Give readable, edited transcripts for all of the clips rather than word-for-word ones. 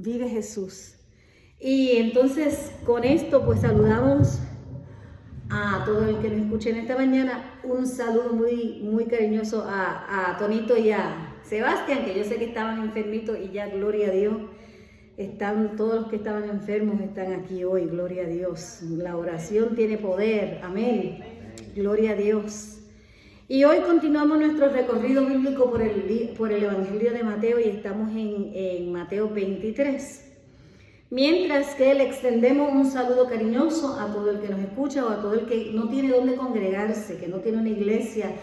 Vive Jesús. Y entonces con esto pues saludamos a todo el que nos escuche en esta mañana. Un saludo muy cariñoso a Tonito y a Sebastián, que yo sé que estaban enfermitos y ya, gloria a Dios. Están todos los que estaban enfermos, están aquí hoy, gloria a Dios. La oración tiene poder, amén. Gloria a Dios. Y hoy continuamos nuestro recorrido bíblico por el Evangelio de Mateo y estamos en Mateo 23. Mientras que le extendemos un saludo cariñoso a todo el que nos escucha o a todo el que no tiene dónde congregarse, que no tiene una iglesia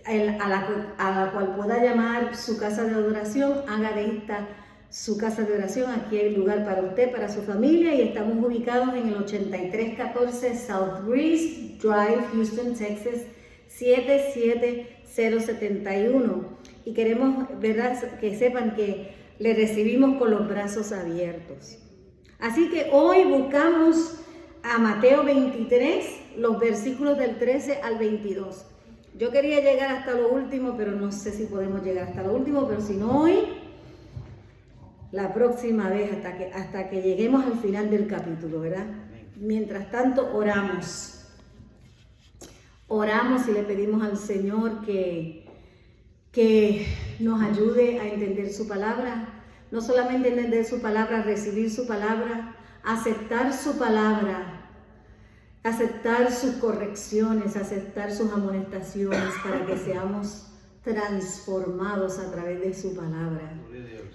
a la cual pueda llamar su casa de adoración, haga de esta su casa de oración. Aquí hay lugar para usted, para su familia, y estamos ubicados en el 8314 South Breeze Drive, Houston, Texas, 77071. Y queremos, ¿verdad?, que sepan que le recibimos con los brazos abiertos. Así que hoy buscamos a Mateo 23, los versículos del 13 al 22. Yo quería llegar hasta lo último, pero no sé si podemos llegar hasta lo último, pero si no hoy, la próxima vez, hasta que lleguemos al final del capítulo, ¿verdad? Mientras tanto, oramos. Oramos y le pedimos al Señor que nos ayude a entender su palabra. No solamente entender su palabra, recibir su palabra, aceptar su palabra, aceptar sus correcciones, aceptar sus amonestaciones para que seamos transformados a través de su palabra.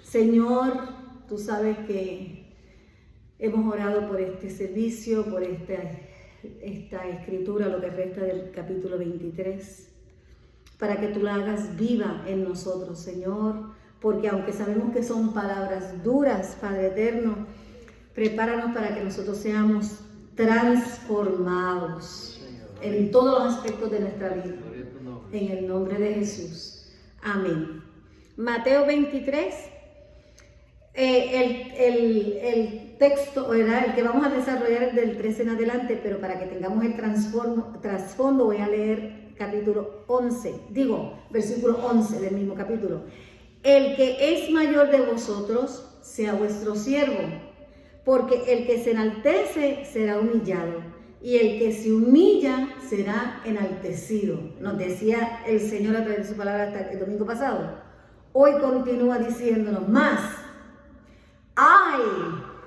Señor, tú sabes que hemos orado por este servicio, por esta escritura, lo que resta del capítulo 23, para que tú la hagas viva en nosotros, Señor, porque aunque sabemos que son palabras duras, Padre eterno, prepáranos para que nosotros seamos transformados en todos los aspectos de nuestra vida, en el nombre de Jesús. Amén. Mateo 23, el texto, ¿verdad?, el que vamos a desarrollar es del 13 en adelante, pero para que tengamos el trasfondo voy a leer versículo 11 del mismo capítulo. El que es mayor de vosotros sea vuestro siervo, porque el que se enaltece será humillado, y el que se humilla será enaltecido. Nos decía el Señor a través de su palabra hasta el domingo pasado. Hoy continúa diciéndonos más. ¡Ay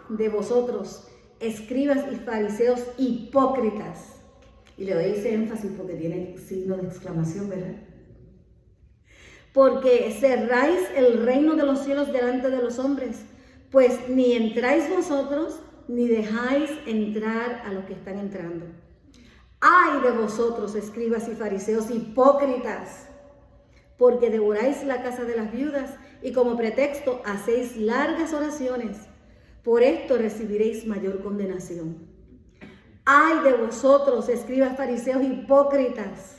de vosotros, escribas y fariseos hipócritas! Y le doy ese énfasis porque tiene signo de exclamación, ¿verdad? Porque cerráis el reino de los cielos delante de los hombres, pues ni entráis vosotros, ni dejáis entrar a los que están entrando. ¡Ay de vosotros, escribas y fariseos hipócritas! Porque devoráis la casa de las viudas y como pretexto hacéis largas oraciones. Por esto recibiréis mayor condenación. ¡Ay de vosotros, escribas, fariseos hipócritas!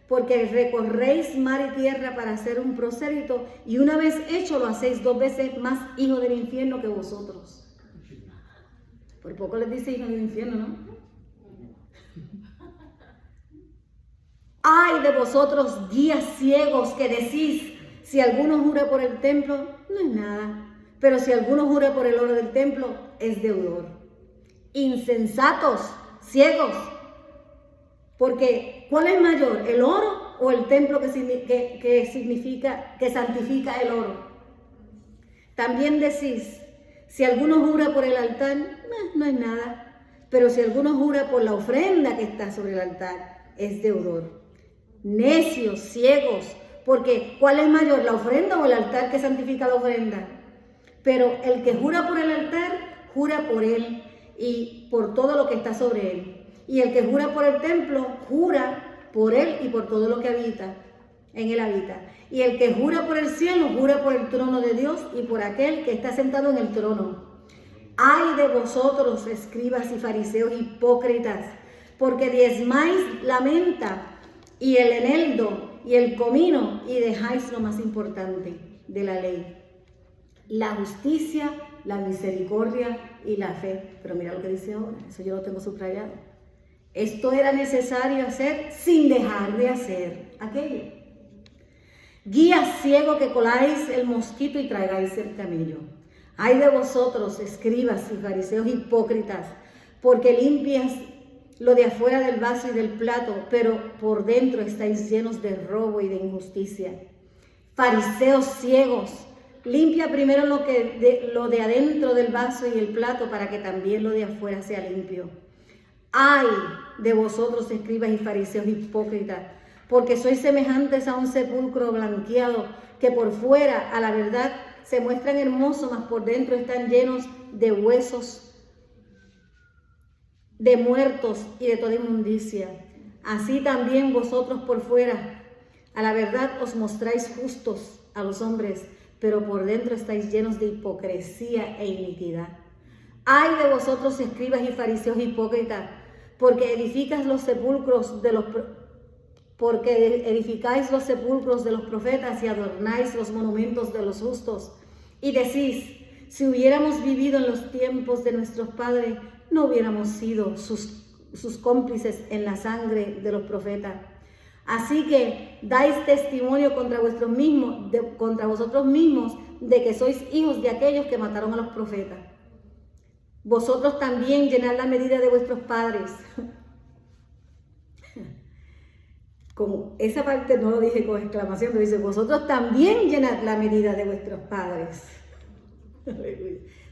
Porque recorréis mar y tierra para hacer un prosélito, y una vez hecho lo hacéis 2 veces más hijo del infierno que vosotros. Por poco les dice hijo del infierno, ¿no? ¡Ay de vosotros, guías ciegos, que decís, si alguno jura por el templo, no es nada, pero si alguno jura por el oro del templo, es deudor! Insensatos, ciegos, porque ¿cuál es mayor, el oro o el templo que santifica el oro? También decís, si alguno jura por el altar, no es nada, pero si alguno jura por la ofrenda que está sobre el altar, es deudor. Necios, ciegos, porque ¿cuál es mayor, la ofrenda o el altar que santifica la ofrenda? Pero el que jura por el altar, jura por él y por todo lo que está sobre él. Y el que jura por el templo, jura por él y por todo lo que en él habita. Y el que jura por el cielo, jura por el trono de Dios y por aquel que está sentado en el trono. ¡Ay de vosotros, escribas y fariseos hipócritas! Porque diezmáis la menta y el eneldo y el comino y dejáis lo más importante de la ley: la justicia, la misericordia y la fe. Pero mira lo que dice ahora, eso yo lo tengo subrayado. Esto era necesario hacer sin dejar de hacer aquello. Guías ciegos que coláis el mosquito y traigáis el camello. Ay de vosotros, escribas y fariseos hipócritas, porque limpias lo de afuera del vaso y del plato, pero por dentro estáis llenos de robo y de injusticia. Fariseos ciegos, limpia primero lo de adentro del vaso y el plato para que también lo de afuera sea limpio. Ay de vosotros, escribas y fariseos hipócritas, porque sois semejantes a un sepulcro blanqueado, que por fuera, a la verdad, se muestran hermosos, mas por dentro están llenos de huesos, de muertos y de toda inmundicia. Así también vosotros por fuera, a la verdad, os mostráis justos a los hombres, pero por dentro estáis llenos de hipocresía e iniquidad. Ay de vosotros, escribas y fariseos hipócritas, porque edificáis los sepulcros de los profetas y adornáis los monumentos de los justos. Y decís, si hubiéramos vivido en los tiempos de nuestros padres, no hubiéramos sido sus cómplices en la sangre de los profetas. Así que dais testimonio contra vosotros mismos de que sois hijos de aquellos que mataron a los profetas. Vosotros también llenad la medida de vuestros padres. Con esa parte no lo dije con exclamación, pero dice, vosotros también llenad la medida de vuestros padres.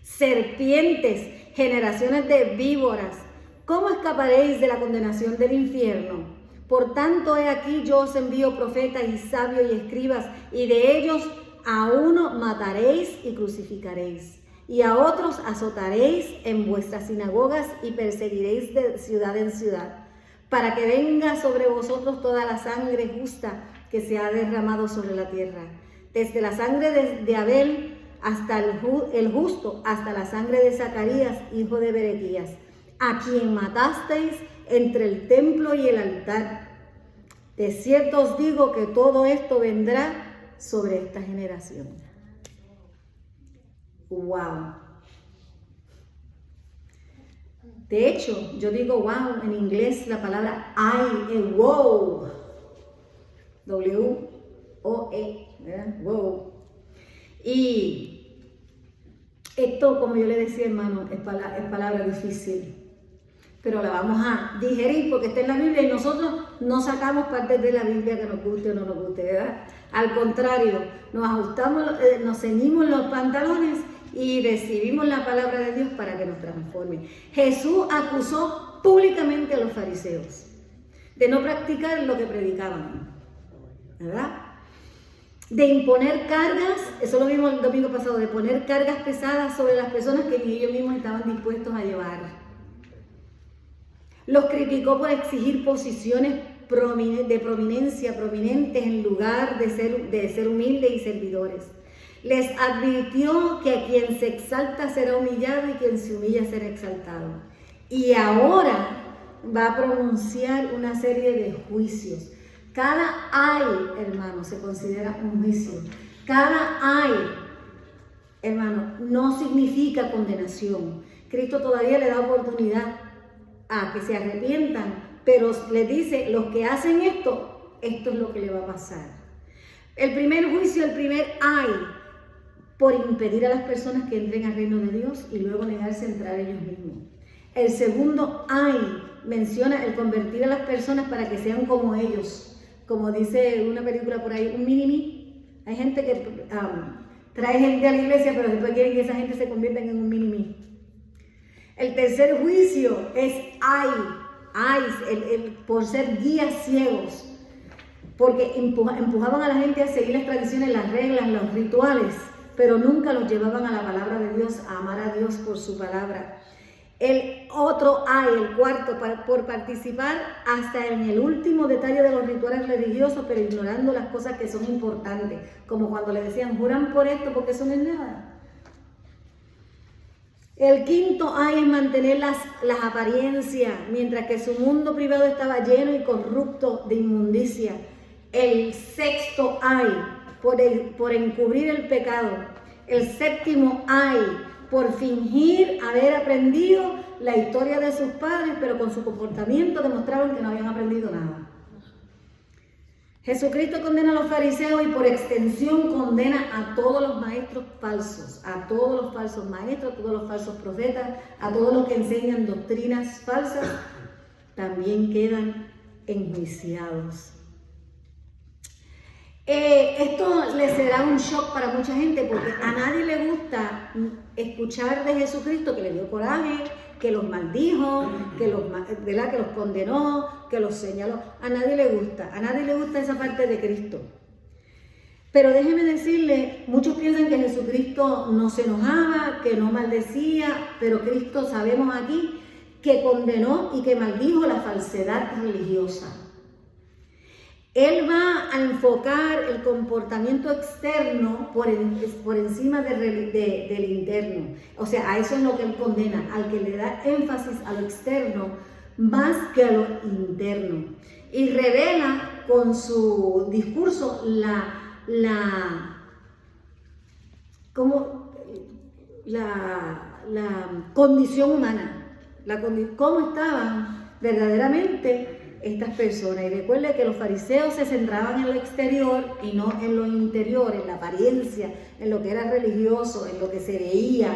Serpientes, generaciones de víboras, ¿cómo escaparéis de la condenación del infierno? Por tanto, he aquí yo os envío profetas y sabios y escribas, y de ellos a uno mataréis y crucificaréis, y a otros azotaréis en vuestras sinagogas y perseguiréis de ciudad en ciudad, para que venga sobre vosotros toda la sangre justa que se ha derramado sobre la tierra, desde la sangre de Abel hasta el justo, hasta la sangre de Zacarías, hijo de Berequías, a quien matasteis entre el templo y el altar. De cierto os digo que todo esto vendrá sobre esta generación. ¡Wow! De hecho, yo digo wow en inglés, la palabra I, wow. W-O-E, ¿verdad? Wow. Y esto, como yo le decía, hermano, es palabra difícil, pero la vamos a digerir porque está en la Biblia y nosotros no sacamos partes de la Biblia que nos guste o no nos guste, ¿verdad? Al contrario, nos ajustamos, nos ceñimos los pantalones y recibimos la palabra de Dios para que nos transforme. Jesús acusó públicamente a los fariseos de no practicar lo que predicaban, ¿verdad? De imponer cargas, eso lo vimos el domingo pasado, de poner cargas pesadas sobre las personas que ni ellos mismos estaban dispuestos a llevar. Los criticó por exigir posiciones de prominencia, prominentes en lugar de ser humildes y servidores. Les advirtió que a quien se exalta será humillado y quien se humilla será exaltado. Y ahora va a pronunciar una serie de juicios. Cada ay, hermano, se considera un juicio. Cada ay, hermano, no significa condenación. Cristo todavía le da oportunidad a que se arrepientan, pero les dice, los que hacen esto es lo que le va a pasar. El primer juicio, el primer ay, por impedir a las personas que entren al reino de Dios y luego negarse a entrar ellos mismos. El segundo ay menciona el convertir a las personas para que sean como ellos. Como dice una película por ahí, un mini-me. Hay gente que trae gente a la iglesia, pero después quieren que esa gente se convierta en un mini-me. El tercer juicio es por ser guías ciegos, porque empujaban a la gente a seguir las tradiciones, las reglas, los rituales, pero nunca los llevaban a la palabra de Dios, a amar a Dios por su palabra. El otro el cuarto, por participar hasta en el último detalle de los rituales religiosos, pero ignorando las cosas que son importantes, como cuando le decían, juran por esto porque eso no es nada. El quinto es mantener las apariencias, mientras que su mundo privado estaba lleno y corrupto de inmundicia. El sexto por encubrir el pecado. El séptimo por fingir haber aprendido la historia de sus padres, pero con su comportamiento demostraron que no habían aprendido nada. Jesucristo condena a los fariseos y por extensión condena a todos los maestros falsos, a todos los falsos maestros, a todos los falsos profetas, a todos los que enseñan doctrinas falsas, también quedan enjuiciados. Esto le será un shock para mucha gente porque a nadie le gusta escuchar de Jesucristo que le dio coraje, que los maldijo, que los condenó, que los señaló. A nadie le gusta esa parte de Cristo. Pero déjeme decirle, muchos piensan que Jesucristo no se enojaba, que no maldecía, pero Cristo sabemos aquí que condenó y que maldijo la falsedad religiosa. Él va a enfocar el comportamiento externo por encima del interno. O sea, a eso es lo que él condena, al que le da énfasis a lo externo más que a lo interno. Y revela con su discurso la condición humana, cómo estaban verdaderamente estas personas. Y recuerde que los fariseos se centraban en lo exterior y no en lo interior, en la apariencia, en lo que era religioso, en lo que se veía,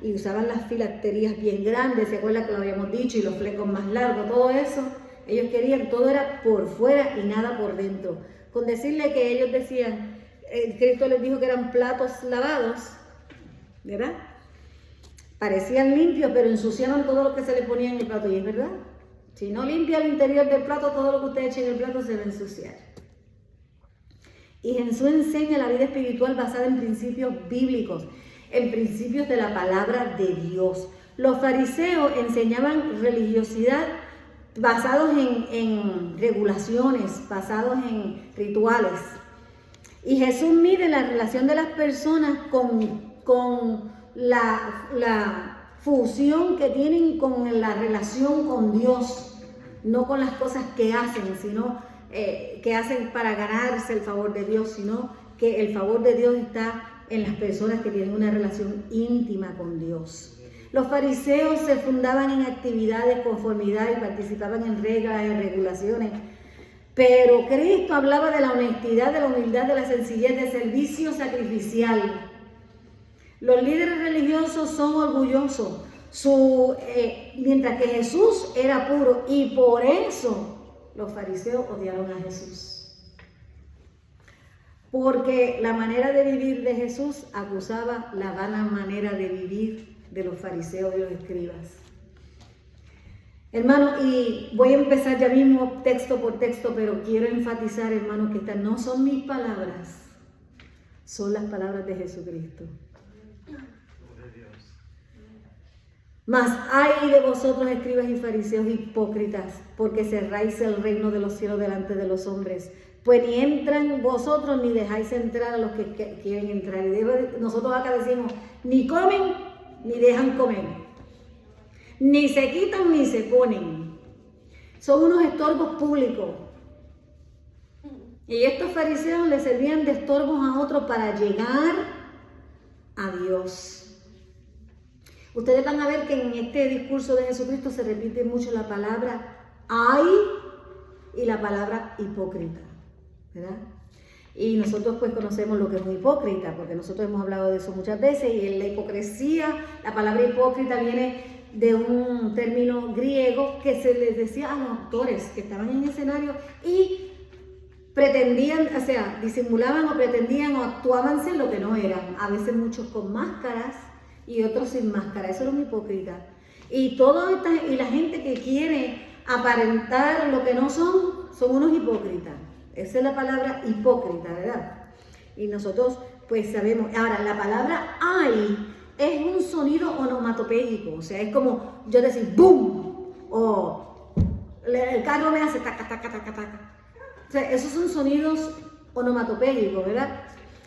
y usaban las filacterías bien grandes, ¿se acuerda que lo habíamos dicho? Y los flecos más largos, todo eso. Ellos querían, todo era por fuera y nada por dentro. Con decirle que ellos decían, Cristo les dijo que eran platos lavados, ¿verdad? Parecían limpios, pero ensuciaban todo lo que se le ponía en el plato, y es verdad. Si no limpia el interior del plato, todo lo que usted eche en el plato se va a ensuciar. Y Jesús enseña la vida espiritual basada en principios bíblicos, en principios de la palabra de Dios. Los fariseos enseñaban religiosidad basados en regulaciones, basados en rituales. Y Jesús mide la relación de las personas con la fusión que tienen con la relación con Dios, no con las cosas que hacen, sino que hacen para ganarse el favor de Dios, sino que el favor de Dios está en las personas que tienen una relación íntima con Dios. Los fariseos se fundaban en actividades, conformidad y participaban en reglas y regulaciones, pero Cristo hablaba de la honestidad, de la humildad, de la sencillez, de servicio sacrificial. Los líderes religiosos son orgullosos, mientras que Jesús era puro, y por eso los fariseos odiaron a Jesús. Porque la manera de vivir de Jesús acusaba la vana manera de vivir de los fariseos y los escribas. Hermano, y voy a empezar ya mismo texto por texto, pero quiero enfatizar, hermano, que estas no son mis palabras, son las palabras de Jesucristo. Mas ay de vosotros, escribas y fariseos hipócritas, porque cerráis el reino de los cielos delante de los hombres, pues ni entran vosotros ni dejáis entrar a los que quieren entrar. Y nosotros acá decimos, ni comen ni dejan comer, ni se quitan ni se ponen. Son unos estorbos públicos. Y estos fariseos le servían de estorbos a otros para llegar a Dios. Ustedes van a ver que en este discurso de Jesucristo se repite mucho la palabra ay y la palabra hipócrita, ¿verdad? Y nosotros pues conocemos lo que es un hipócrita, porque nosotros hemos hablado de eso muchas veces, y en la hipocresía, la palabra hipócrita viene de un término griego que se les decía a los actores que estaban en el escenario y pretendían, o sea, disimulaban o pretendían o actuaban ser lo que no eran, a veces muchos con máscaras y otros sin máscara. Eso era un hipócrita. Y la gente que quiere aparentar lo que no son unos hipócritas. Esa es la palabra hipócrita, ¿verdad? Y nosotros pues sabemos. Ahora, la palabra ay es un sonido onomatopéyico, o sea, es como yo decir boom, o el carro me hace taca, taca, taca, taca. O sea, esos son sonidos onomatopéyicos, ¿verdad?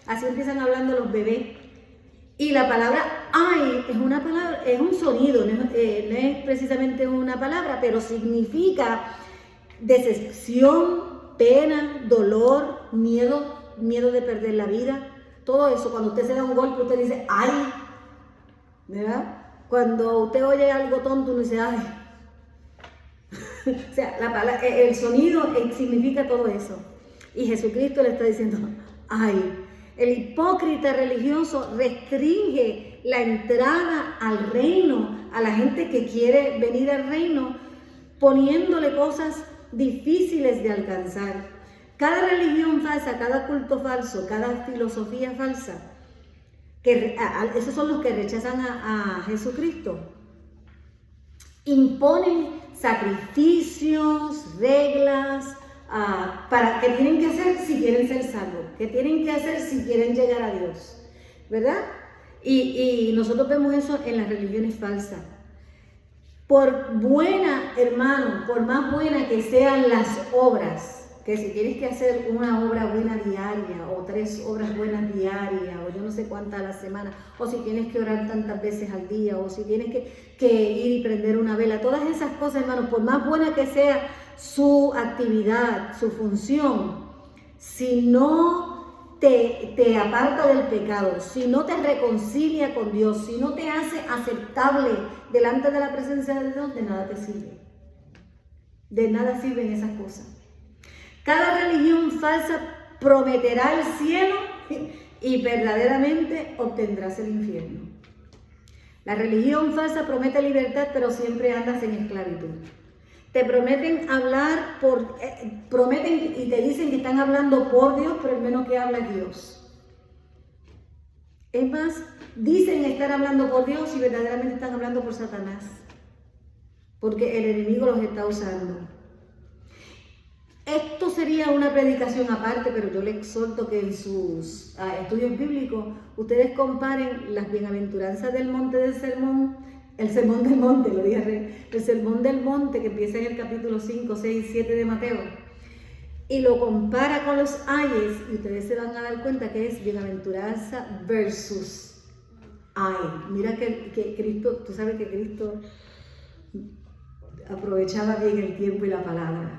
Así empiezan hablando los bebés. Y la palabra ay es una palabra, es un sonido, no es precisamente una palabra, pero significa decepción, pena, dolor, miedo de perder la vida. Todo eso, cuando usted se da un golpe, usted dice ay, ¿verdad? Cuando usted oye algo tonto, uno dice ay. O sea, el sonido significa todo eso. Y Jesucristo le está diciendo, ay, el hipócrita religioso restringe la entrada al reino, a la gente que quiere venir al reino, poniéndole cosas difíciles de alcanzar. Cada religión falsa, cada culto falso, cada filosofía falsa, esos son los que rechazan a Jesucristo, imponen sacrificios, reglas, para que tienen que hacer si quieren ser salvos, que tienen que hacer si quieren llegar a Dios, ¿verdad? Y nosotros vemos eso en las religiones falsas. Por buena, hermano, por más buena que sean las obras, que si tienes que hacer una obra buena diaria, o 3 obras buenas diarias, o yo no sé cuántas a la semana, o si tienes que orar tantas veces al día, o si tienes que ir y prender una vela, todas esas cosas, hermano, por más buena que sea su actividad, su función, si no te aparta del pecado, si no te reconcilia con Dios, si no te hace aceptable delante de la presencia de Dios, de nada te sirve. De nada sirven esas cosas. Cada religión falsa prometerá el cielo y verdaderamente obtendrás el infierno. La religión falsa promete libertad, pero siempre andas en esclavitud. Te prometen hablar, prometen y te dicen que están hablando por Dios, pero el menos que habla es Dios. Es más, dicen estar hablando por Dios y verdaderamente están hablando por Satanás, porque el enemigo los está usando. Esto sería una predicación aparte, pero yo les exhorto que en sus estudios bíblicos ustedes comparen las bienaventuranzas del monte del sermón, el sermón del monte, lo dije, el sermón del monte que empieza en el capítulo 5, 6, 7 de Mateo, y lo compara con los ayes, y ustedes se van a dar cuenta que es bienaventuranza versus ay. Mira que Cristo, tú sabes que Cristo aprovechaba bien el tiempo y la palabra.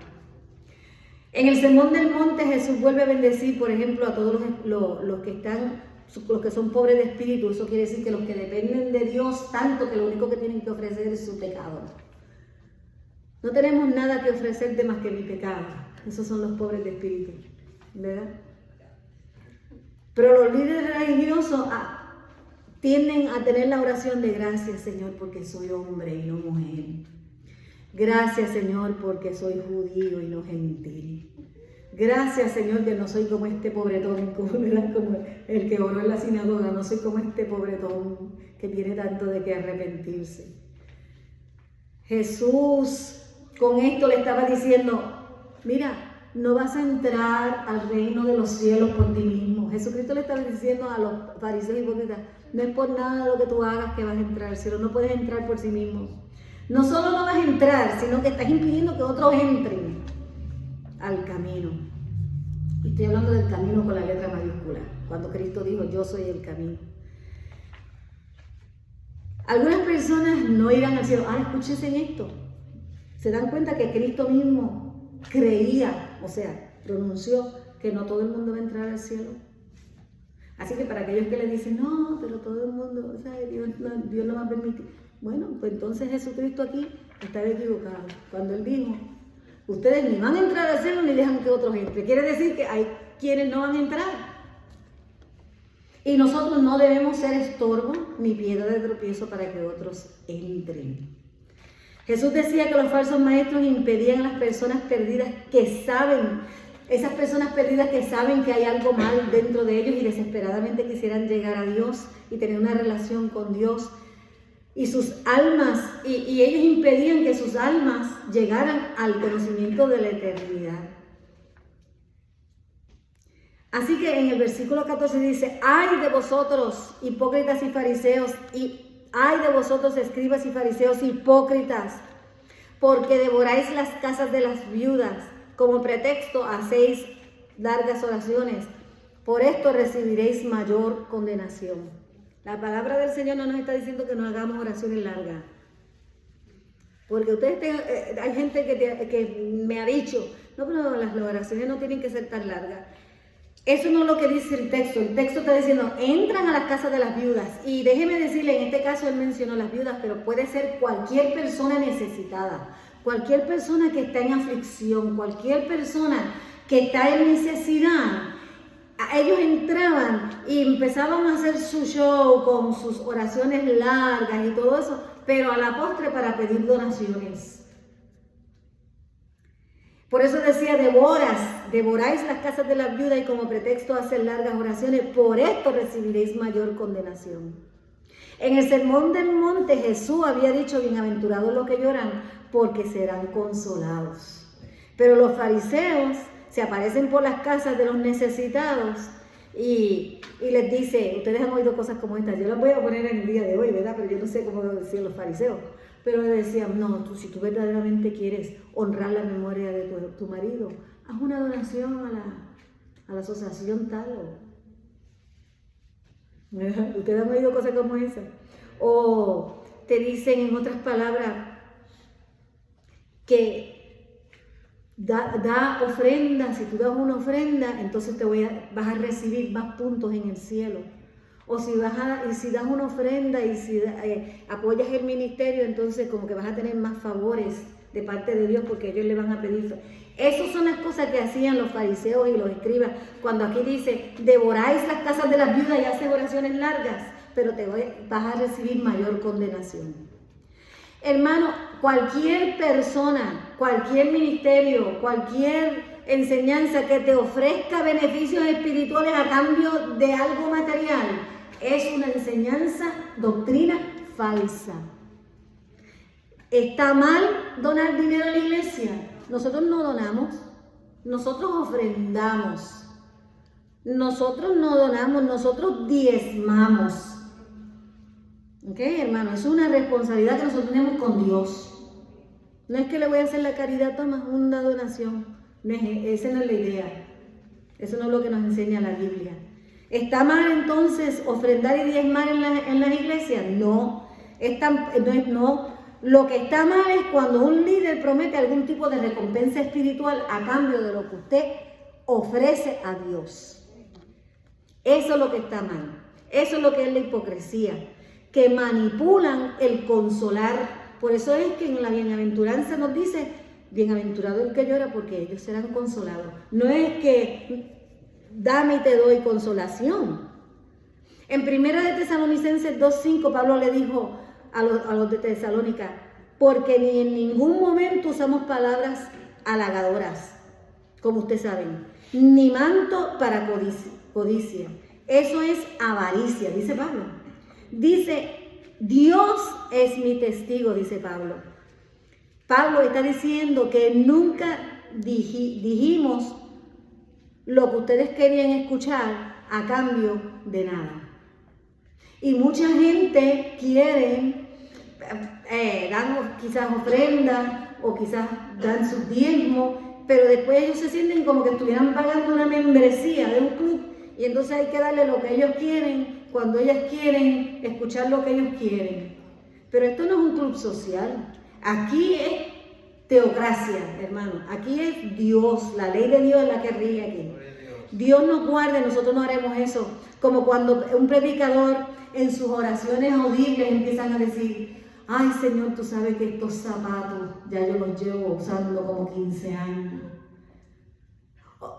En el sermón del monte Jesús vuelve a bendecir, por ejemplo, a todos los que son pobres de espíritu. Eso quiere decir que los que dependen de Dios tanto que lo único que tienen que ofrecer es su pecado. No tenemos nada que ofrecerte más que mi pecado. Esos son los pobres de espíritu, ¿verdad? Pero los líderes religiosos tienden a tener la oración de gracias, Señor, porque soy hombre y no mujer. Gracias, Señor, porque soy judío y no gentil. Gracias, Señor, que no soy como este pobretón, como el que oró en la sinagoga. No soy como este pobretón que tiene tanto de que arrepentirse. Jesús con esto le estaba diciendo, mira, no vas a entrar al reino de los cielos por ti mismo. Jesucristo le estaba diciendo a los fariseos hipócritas, no es por nada lo que tú hagas que vas a entrar al cielo, no puedes entrar por sí mismo. No solo no vas a entrar, sino que estás impidiendo que otros entren al camino. Y estoy hablando del camino con la letra mayúscula, cuando Cristo dijo, yo soy el camino. Algunas personas no irán al cielo. Escúchense en esto. Se dan cuenta que Cristo mismo creía, o sea, pronunció que no todo el mundo va a entrar al cielo. Así que para aquellos que le dicen, no, pero todo el mundo, o sea, Dios no va a permitir. Bueno, pues entonces Jesucristo aquí estaba equivocado. Cuando Él dijo, ustedes ni van a entrar al cielo ni dejan que otros entren. Quiere decir que hay quienes no van a entrar. Y nosotros no debemos ser estorbo ni piedra de tropiezo para que otros entren. Jesús decía que los falsos maestros impedían a las personas perdidas que saben, esas personas perdidas que saben que hay algo mal dentro de ellos y desesperadamente quisieran llegar a Dios y tener una relación con Dios. Y sus almas, y ellos impedían que sus almas llegaran al conocimiento de la eternidad. Así que en el versículo 14 dice, ay de vosotros, hipócritas y fariseos, y ay de vosotros, escribas y fariseos hipócritas, porque devoráis las casas de las viudas, como pretexto hacéis largas oraciones, por esto recibiréis mayor condenación. La palabra del Señor no nos está diciendo que no hagamos oraciones largas. Porque hay gente que me ha dicho, no, pero las oraciones no tienen que ser tan largas. Eso no es lo que dice el texto. El texto está diciendo, entran a las casas de las viudas. Y déjeme decirle, en este caso él mencionó las viudas, pero puede ser cualquier persona necesitada. Cualquier persona que está en aflicción, cualquier persona que está en necesidad, ellos entraban y empezaban a hacer su show con sus oraciones largas y todo eso, pero a la postre para pedir donaciones. Por eso decía, devoráis las casas de las viudas y como pretexto hacen largas oraciones, por esto recibiréis mayor condenación. En el Sermón del Monte Jesús había dicho, bienaventurados los que lloran, porque serán consolados. Pero los fariseos se aparecen por las casas de los necesitados y les dice, ustedes han oído cosas como estas, yo las voy a poner en el día de hoy, ¿verdad? Pero yo no sé cómo decían los fariseos. Pero le decían, no, si tú verdaderamente quieres honrar la memoria de tu marido, haz una donación a la asociación tal. Ustedes han oído cosas como esa. O te dicen en otras palabras que da ofrenda, si tú das una ofrenda, entonces vas a recibir más puntos en el cielo. O si das una ofrenda y si apoyas el ministerio, entonces como que vas a tener más favores de parte de Dios porque ellos le van a pedir. Esas son las cosas que hacían los fariseos y los escribas. Cuando aquí dice, devoráis las casas de las viudas y haces oraciones largas, pero vas a recibir mayor condenación. Hermano, cualquier persona, cualquier ministerio, cualquier enseñanza que te ofrezca beneficios espirituales a cambio de algo material, es una enseñanza, doctrina falsa. ¿Está mal donar dinero a la iglesia? Nosotros no donamos, nosotros ofrendamos. Nosotros no donamos, nosotros diezmamos. ¿Ok, hermano? Es una responsabilidad que nosotros tenemos con Dios. No es que le voy a hacer la caridad, toma una donación. No es, esa no es la idea. Eso no es lo que nos enseña la Biblia. ¿Está mal entonces ofrendar y diezmar en las iglesias? No. No. Lo que está mal es cuando un líder promete algún tipo de recompensa espiritual a cambio de lo que usted ofrece a Dios. Eso es lo que está mal. Eso es lo que es la hipocresía. Que manipulan el consolar. Por eso es que en la bienaventuranza nos dice, bienaventurado el que llora porque ellos serán consolados. No es que dame y te doy consolación. En 1 de Tesalonicenses 2:5 Pablo le dijo a los de Tesalónica, porque ni en ningún momento usamos palabras halagadoras, como ustedes saben, ni manto para codicia. Eso es avaricia, dice Pablo. Dice, Dios es mi testigo, dice Pablo. Pablo está diciendo que nunca dijimos lo que ustedes querían escuchar a cambio de nada. Y mucha gente quiere, dan quizás ofrendas o quizás dan sus diezmos, pero después ellos se sienten como que estuvieran pagando una membresía de un club y entonces hay que darle lo que ellos quieren cuando ellas quieren escuchar lo que ellos quieren. Pero esto no es un club social. Aquí es teocracia, hermano. Aquí es Dios, la ley de Dios es la que rige aquí. Dios nos guarde, nosotros no haremos eso. Como cuando un predicador en sus oraciones audibles empiezan a decir, ay Señor, tú sabes que estos zapatos ya yo los llevo usando como 15 años.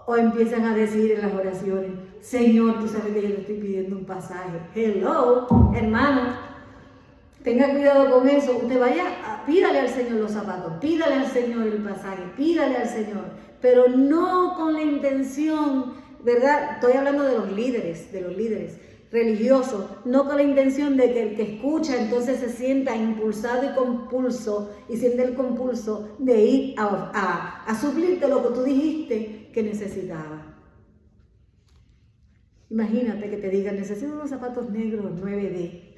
O empiezan a decir en las oraciones, Señor, tú sabes que yo le estoy pidiendo un pasaje. Hello, hermano, tenga cuidado con eso. Usted pídale al Señor los zapatos, pídale al Señor el pasaje, pídale al Señor, pero no con la intención, ¿verdad? Estoy hablando de los líderes religiosos, no con la intención de que el que escucha entonces se sienta impulsado y compulso y siente el compulso de ir a suplirte lo que tú dijiste que necesitaba. Imagínate que te digan, necesito unos zapatos negros 9D.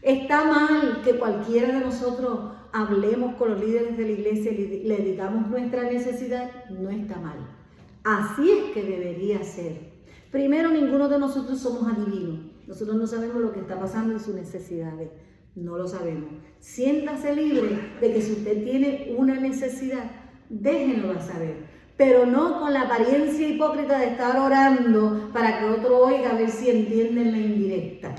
Está mal que cualquiera de nosotros hablemos con los líderes de la iglesia y le digamos nuestra necesidad, no está mal. Así es que debería ser. Primero, ninguno de nosotros somos adivinos. Nosotros no sabemos lo que está pasando en sus necesidades. No lo sabemos. Siéntase libre de que si usted tiene una necesidad, déjenlo saber. Pero no con la apariencia hipócrita de estar orando para que otro oiga a ver si entienden la indirecta.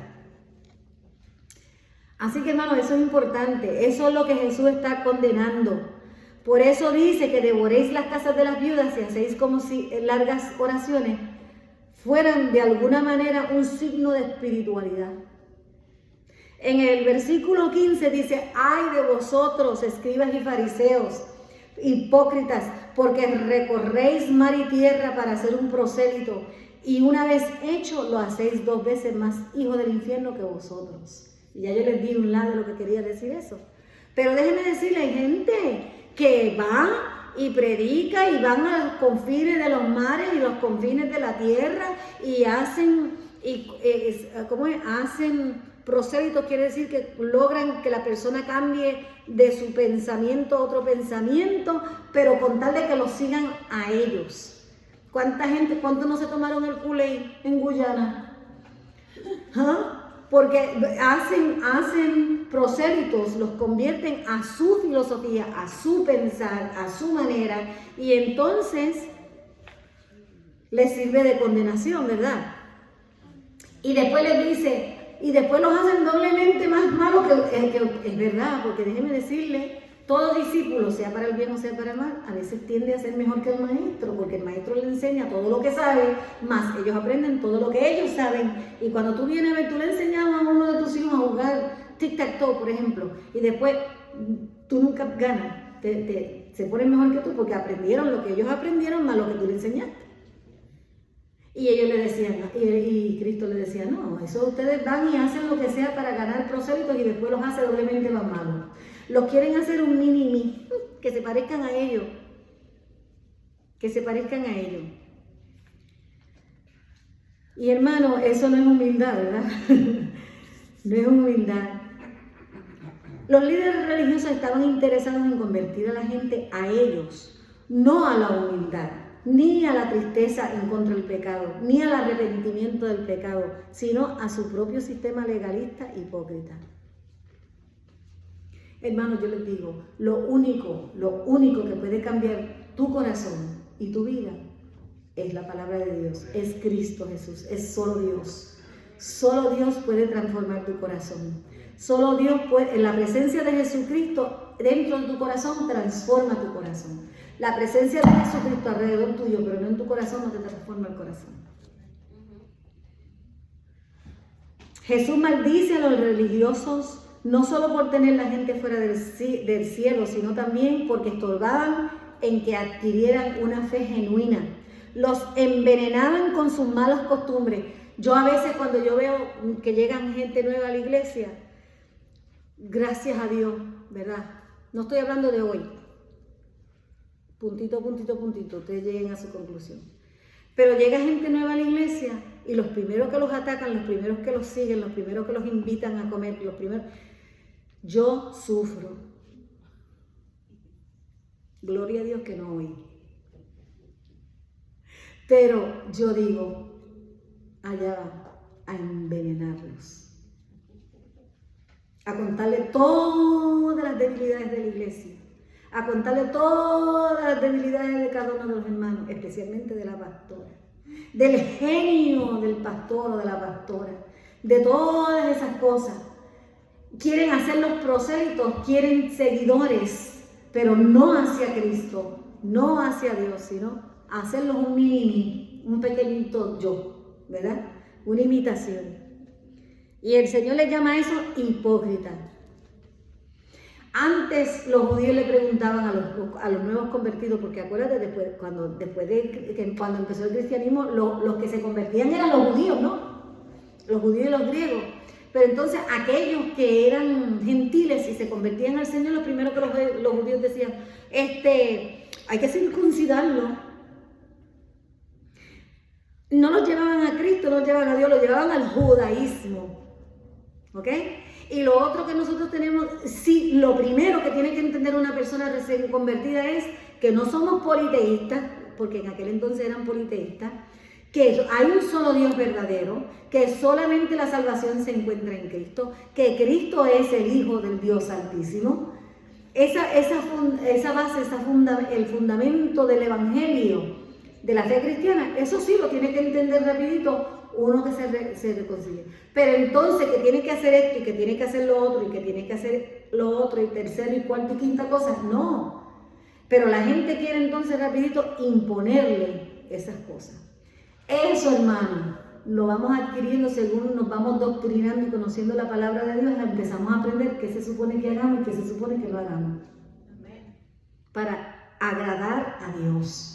Así que hermano, eso es importante. Eso es lo que Jesús está condenando. Por eso dice que devoréis las casas de las viudas y hacéis como si largas oraciones fueran de alguna manera un signo de espiritualidad. En el versículo 15 dice, ay de vosotros, escribas y fariseos, hipócritas, porque recorréis mar y tierra para hacer un prosélito, y una vez hecho lo hacéis 2 veces más hijo del infierno que vosotros. Y ya yo les di un lado de lo que quería decir eso. Pero déjenme decirle, hay gente que va y predica y van a los confines de los mares y los confines de la tierra y hacen, hacen prosélitos, quiere decir que logran que la persona cambie de su pensamiento a otro pensamiento, pero con tal de que los sigan a ellos. ¿Cuántos no se tomaron el Kool-Aid en Guyana? ¿Ah? Porque hacen prosélitos, los convierten a su filosofía, a su pensar, a su manera, y entonces les sirve de condenación, ¿verdad? Y después les dice, y después los hacen doblemente más malos que es verdad, porque déjenme decirle, todo discípulo, sea para el bien o sea para el mal, a veces tiende a ser mejor que el maestro, porque el maestro le enseña todo lo que sabe, más ellos aprenden todo lo que ellos saben. Y cuando tú vienes a ver, tú le enseñabas a uno de tus hijos a jugar tic-tac-toe, por ejemplo, y después tú nunca ganas, se ponen mejor que tú, porque aprendieron lo que ellos aprendieron más lo que tú le enseñaste. Y ellos le decían, y Cristo le decía, no, eso ustedes van y hacen lo que sea para ganar prosélitos y después los hace doblemente más malos. Los quieren hacer un mini-mí, que se parezcan a ellos. Que se parezcan a ellos. Y hermano, eso no es humildad, ¿verdad? No es humildad. Los líderes religiosos estaban interesados en convertir a la gente a ellos, no a la humildad, ni a la tristeza en contra del pecado, ni al arrepentimiento del pecado, sino a su propio sistema legalista hipócrita. Hermanos, yo les digo, lo único que puede cambiar tu corazón y tu vida es la palabra de Dios, es Cristo Jesús, es solo Dios. Solo Dios puede transformar tu corazón. Solo Dios puede, en la presencia de Jesucristo dentro de tu corazón, transforma tu corazón. La presencia de Jesucristo alrededor tuyo, pero no en tu corazón, no te transforma el corazón. Jesús maldice a los religiosos no solo por tener la gente fuera del cielo, sino también porque estorbaban en que adquirieran una fe genuina. Los envenenaban con sus malas costumbres. Yo a veces cuando yo veo que llegan gente nueva a la iglesia, gracias a Dios, ¿verdad? No estoy hablando de hoy. Puntito, puntito, puntito, ustedes lleguen a su conclusión. Pero llega gente nueva a la iglesia y los primeros que los atacan, los primeros que los siguen, los primeros que los invitan a comer, los primeros... Yo sufro. Gloria a Dios que no oí. Pero yo digo, allá va, a envenenarlos. A contarle todas las debilidades de la iglesia. A contarle todas las debilidades de cada uno de los hermanos, especialmente de la pastora. Del genio del pastor o de la pastora. De todas esas cosas. Quieren hacer los prosélitos, quieren seguidores, pero no hacia Cristo, no hacia Dios, sino hacerlos un mini, un pequeñito yo, ¿verdad? Una imitación. Y el Señor le llama a eso hipócrita. Antes los judíos le preguntaban a los nuevos convertidos, porque acuérdate, cuando empezó el cristianismo, los que se convertían eran los judíos, ¿no? Los judíos y los griegos. Pero entonces aquellos que eran gentiles y se convertían al Señor, lo primero que los judíos decían, hay que circuncidarlo. No los llevaban a Cristo, no los llevaban a Dios, los llevaban al judaísmo. ¿Ok? Y lo otro que nosotros tenemos, sí, lo primero que tiene que entender una persona recién convertida es que no somos politeístas, porque en aquel entonces eran politeístas, que hay un solo Dios verdadero, que solamente la salvación se encuentra en Cristo, que Cristo es el Hijo del Dios Altísimo. Esa base, el fundamento del Evangelio, de la fe cristiana, eso sí lo tiene que entender rapidito uno que se reconcilia. Pero entonces que tiene que hacer esto y que tiene que hacer lo otro y que tiene que hacer lo otro y tercero y cuarto y quinta cosa, no. Pero la gente quiere entonces rapidito imponerle esas cosas. Eso, hermano, lo vamos adquiriendo según nos vamos doctrinando y conociendo la palabra de Dios. Empezamos a aprender qué se supone que hagamos y qué se supone que no hagamos. Para agradar a Dios.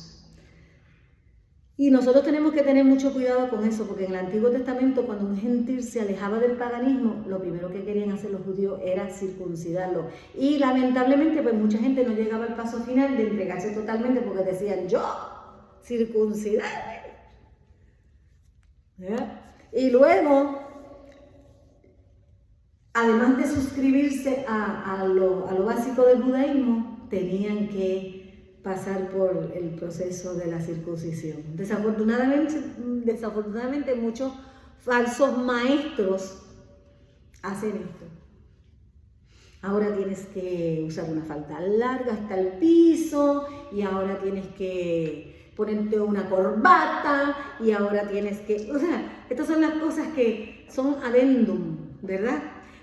Y nosotros tenemos que tener mucho cuidado con eso, porque en el Antiguo Testamento, cuando un gentil se alejaba del paganismo, lo primero que querían hacer los judíos era circuncidarlo. Y lamentablemente, pues mucha gente no llegaba al paso final de entregarse totalmente, porque decían, yo, circuncidarme. ¿Ya? Y luego, además de suscribirse a lo básico del judaísmo, tenían que pasar por el proceso de la circuncisión. Desafortunadamente muchos falsos maestros hacen esto. Ahora tienes que usar una falda larga hasta el piso, y ahora tienes que ponerte una corbata, y ahora tienes que... O sea, estas son las cosas que son adendum, ¿verdad?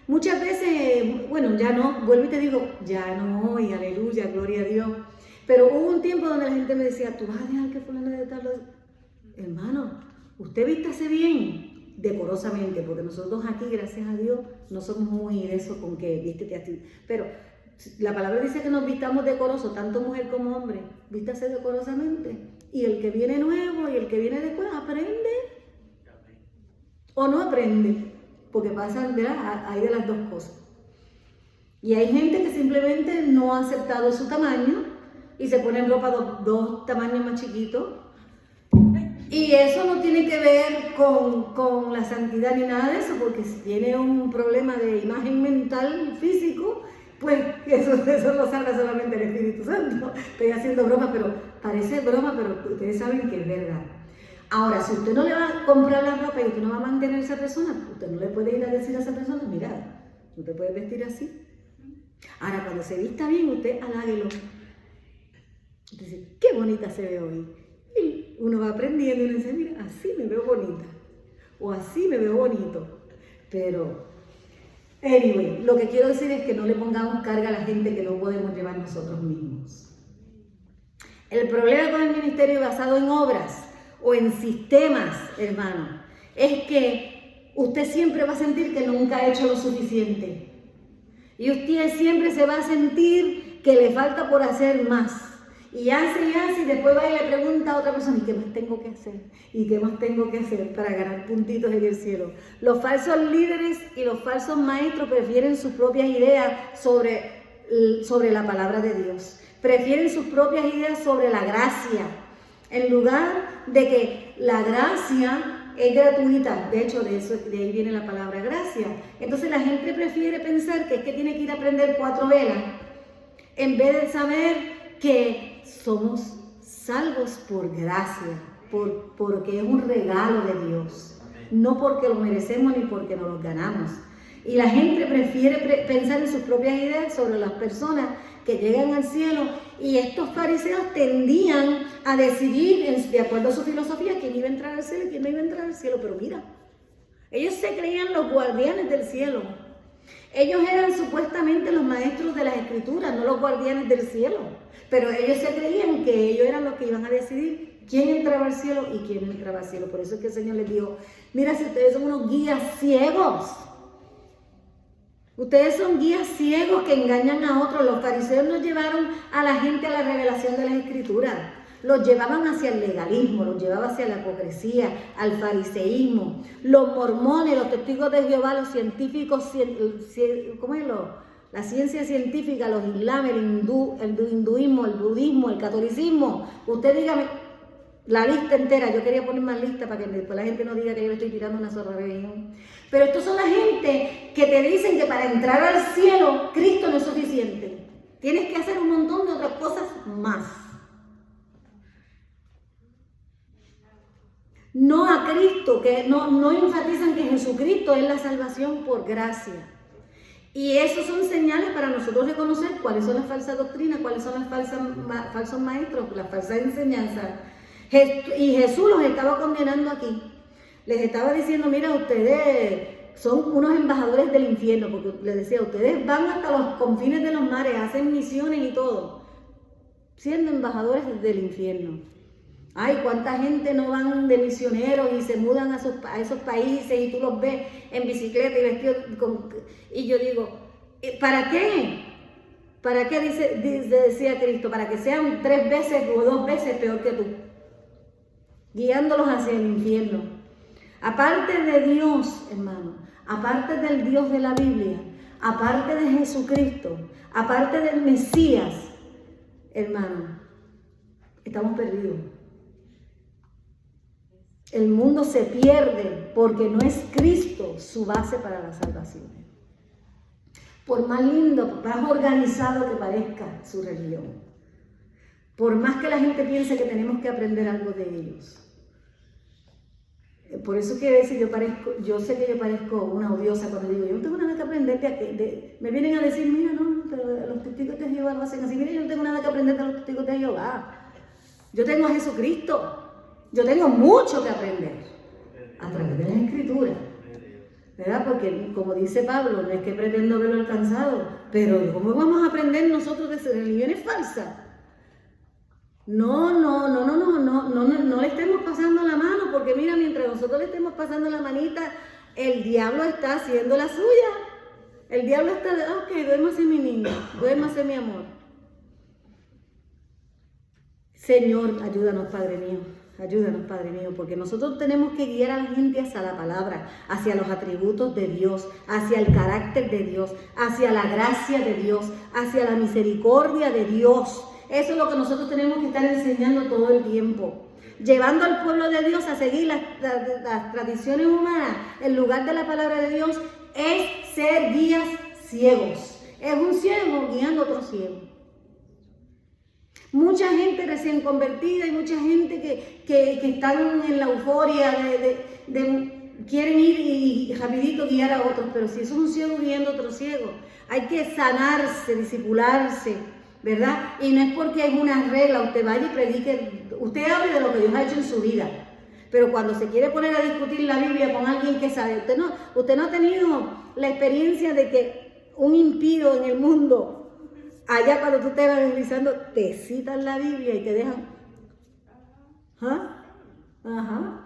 Muchas veces, bueno, ya no, vuelvo y te digo, ya no, y aleluya, gloria a Dios. Pero hubo un tiempo donde la gente me decía, ¿tú vas a dejar que fulano de tal? Hermano, usted vístase bien, decorosamente, porque nosotros aquí, gracias a Dios, no somos muy de eso con que vístete así. Pero la palabra dice que nos vistamos decorosos, tanto mujer como hombre, vístase decorosamente. Y el que viene nuevo y el que viene después aprende o no aprende, porque pasa, ¿verdad? Hay de las dos cosas. Y hay gente que simplemente no ha aceptado su tamaño y se ponen ropa dos tamaños más chiquitos. Y eso no tiene que ver con la santidad ni nada de eso, porque si tiene un problema de imagen mental, físico, pues eso lo salva solamente el Espíritu Santo. Estoy haciendo broma, pero parece broma, pero ustedes saben que es verdad. Ahora, si usted no le va a comprar la ropa y usted no va a mantener a esa persona, usted no le puede ir a decir a esa persona, mira, no te puedes vestir así. Ahora, cuando se vista bien, usted haláguelo. Dice, qué bonita se ve hoy. Y uno va aprendiendo y uno dice, mira, así me veo bonita. O así me veo bonito. Pero, anyway, lo que quiero decir es que no le pongamos carga a la gente que no podemos llevar nosotros mismos. El problema con el ministerio basado en obras o en sistemas, hermano, es que usted siempre va a sentir que nunca ha hecho lo suficiente. Y usted siempre se va a sentir que le falta por hacer más. Y hace, y después va y le pregunta a otra persona, ¿y qué más tengo que hacer? ¿Y qué más tengo que hacer para ganar puntitos en el cielo? Los falsos líderes y los falsos maestros prefieren sus propias ideas sobre la palabra de Dios. Prefieren sus propias ideas sobre la gracia. En lugar de que la gracia es gratuita. De hecho, de ahí viene la palabra gracia. Entonces la gente prefiere pensar que es que tiene que ir a prender 4 velas, en vez de saber que somos salvos por gracia, porque es un regalo de Dios, no porque lo merecemos ni porque nos lo ganamos. Y la gente prefiere pensar en sus propias ideas sobre las personas que llegan al cielo, y estos fariseos tendían a decidir, de acuerdo a su filosofía, quién iba a entrar al cielo y quién no iba a entrar al cielo. Pero mira, ellos se creían los guardianes del cielo. Ellos eran supuestamente los maestros de las escrituras, no los guardianes del cielo. Pero ellos se creían que ellos eran los que iban a decidir quién entraba al cielo y quién no entraba al cielo. Por eso es que el Señor les dijo, mira, si ustedes son unos guías ciegos, ustedes son guías ciegos que engañan a otros. Los fariseos no llevaron a la gente a la revelación de las escrituras, los llevaban hacia el legalismo, los llevaban hacia la hipocresía, al fariseísmo. Los mormones, los testigos de Jehová, los científicos, la ciencia científica, los islames, el hinduismo, el budismo, el catolicismo. Usted dígame la lista entera. Yo quería poner más lista para que después la gente no diga que yo le estoy tirando una sola religión. Pero estos son la gente que te dicen que para entrar al cielo Cristo no es suficiente. Tienes que hacer un montón de otras cosas más. No a Cristo, que no enfatizan que Jesucristo es la salvación por gracia. Y esos son señales para nosotros reconocer cuáles son las falsas doctrinas, cuáles son los falsos maestros, las falsas enseñanzas. Y Jesús los estaba condenando aquí. Les estaba diciendo, mira, ustedes son unos embajadores del infierno, porque les decía, ustedes van hasta los confines de los mares, hacen misiones y todo, siendo embajadores del infierno. Ay, cuánta gente no van de misioneros y se mudan a esos países y tú los ves en bicicleta y vestidos y yo digo, ¿para qué? ¿Para qué decía Cristo? Para que sean 3 veces o 2 veces peor que tú, guiándolos hacia el infierno. Aparte de Dios, hermano, aparte del Dios de la Biblia, aparte de Jesucristo, aparte del Mesías, hermano, estamos perdidos. El mundo se pierde porque no es Cristo su base para la salvación. Por más lindo, más organizado que parezca su religión, por más que la gente piense que tenemos que aprender algo de ellos. Por eso que a veces yo sé que yo parezco una odiosa cuando digo, yo no tengo nada que aprender me vienen a decir, mira, no, pero los testigos de Jehová lo hacen así, mira, yo no tengo nada que aprender de los testigos de Jehová. Yo tengo a Jesucristo. Yo tengo mucho que aprender a través de las Escrituras, ¿verdad? Porque como dice Pablo, no es que pretendo haberlo alcanzado, pero ¿cómo vamos a aprender nosotros de religiones falsas? No le estemos pasando la mano, porque mira, mientras nosotros le estemos pasando la manita, el diablo está haciendo la suya. El diablo está de, ok, duérmase mi niño, duérmase mi amor. Señor, ayúdanos, Padre mío. Ayúdanos, Padre mío, porque nosotros tenemos que guiar a la gente hacia la palabra, hacia los atributos de Dios, hacia el carácter de Dios, hacia la gracia de Dios, hacia la misericordia de Dios. Eso es lo que nosotros tenemos que estar enseñando todo el tiempo. Llevando al pueblo de Dios a seguir las tradiciones humanas en lugar de la palabra de Dios es ser guías ciegos. Es un ciego guiando a otro ciego. Mucha gente recién convertida y mucha gente que están en la euforia quieren ir y rapidito guiar a otros, pero si es un ciego guiando a otro ciego, hay que sanarse, discipularse, ¿verdad? Y no es porque es una regla, usted vaya y predique, usted hable de lo que Dios ha hecho en su vida, pero cuando se quiere poner a discutir la Biblia con alguien que sabe, usted no ha tenido la experiencia de que un impío en el mundo, allá cuando tú te vas evangelizando, te citan la Biblia y te dejan. ¿Ah? Ajá.